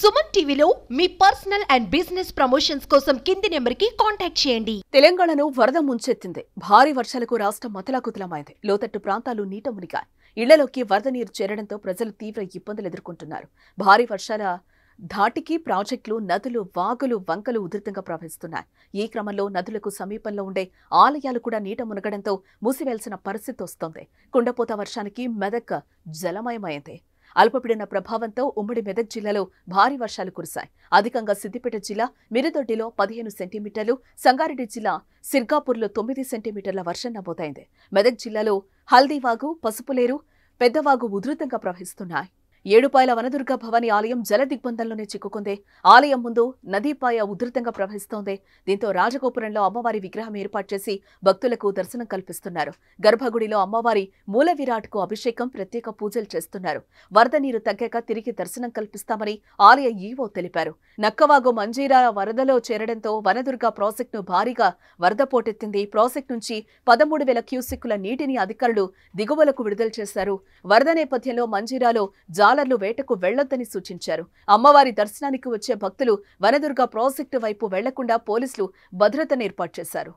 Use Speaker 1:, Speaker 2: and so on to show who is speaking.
Speaker 1: సుమన్ టీవీలో మీ personal and business promotions కోసం కింది నెంబర్కి కాంటాక్ట్ చేయండి.
Speaker 2: తెలంగాణను వరద ముంచెత్తింది. భారీ వర్షాలకు రాష్ట్రం అతలాకుతలమైంది. లోతట్టు ప్రాంతాలు నీట మునిగాయి. ఇళ్లలోకి వరద నీరు చేరడంతో ప్రజలు తీవ్ర ఇబ్బందులు ఎదుర్కొంటున్నారు. భారీ వర్షాల ధాటికి ప్రాజెక్టులు, నదులు, వాగులు, వంకలు ఉధృతంగా ప్రవహిస్తున్నాయి. ఈ క్రమంలో నదులకు సమీపంలో ఉండే ఆలయాలు కూడా నీట మునగడంతో మూసివేయాల్సిన పరిస్థితి వస్తోంది. కుండపోత వర్షానికి మెదక్ జలమయమైంది. అల్పపీడన ప్రభావంతో ఉమ్మడి మెదక్ జిల్లాలో భారీ వర్షాలు కురిశాయి. అధికంగా సిద్దిపేట జిల్లా మిరుదొడ్డిలో 15 సెంటీమీటర్లు, సంగారెడ్డి జిల్లా సిర్గాపూర్లో 9 సెంటీమీటర్ల వర్షం నమోదైంది. మెదక్ జిల్లాలో హల్దీవాగు, పసుపులేరు, పెద్దవాగు ఉధృతంగా ప్రవహిస్తున్నాయి. ఏడుపాయల వనదుర్గ భవాని ఆలయం జల దిగ్బంధంలోనే చిక్కుకుంది. ఆలయం ముందు నదీపాయ ఉధృతంగా ప్రవహిస్తోంది. దీంతో రాజగోపురంలో అమ్మవారి విగ్రహం ఏర్పాటు చేసి భక్తులకు దర్శనం కల్పిస్తున్నారు. గర్భగుడిలో అమ్మవారి మూల విరాట్కు అభిషేకం, ప్రత్యేక పూజలు చేస్తున్నారు. వరద నీరు తగ్గాక తిరిగి దర్శనం కల్పిస్తామని ఆలయ ఈవో తెలిపారు. నక్కవాగు మంజీరా వరదలో చేరడంతో వనదుర్గ ప్రాజెక్టును భారీగా వరద పోటెత్తింది. ప్రాజెక్టు నుంచి 13,000 క్యూసెక్కుల నీటిని అధికారులు దిగువలకు విడుదల చేశారు. వరద నేపథ్యంలో మంజీరాలో జాలర్లు వేటకు వెళ్లొద్దని సూచించారు. అమ్మవారి దర్శనానికి వచ్చే భక్తులు వనదుర్గ ప్రాజెక్టు వైపు వెళ్లకుండా పోలీసులు భద్రతను ఏర్పాటు చేశారు.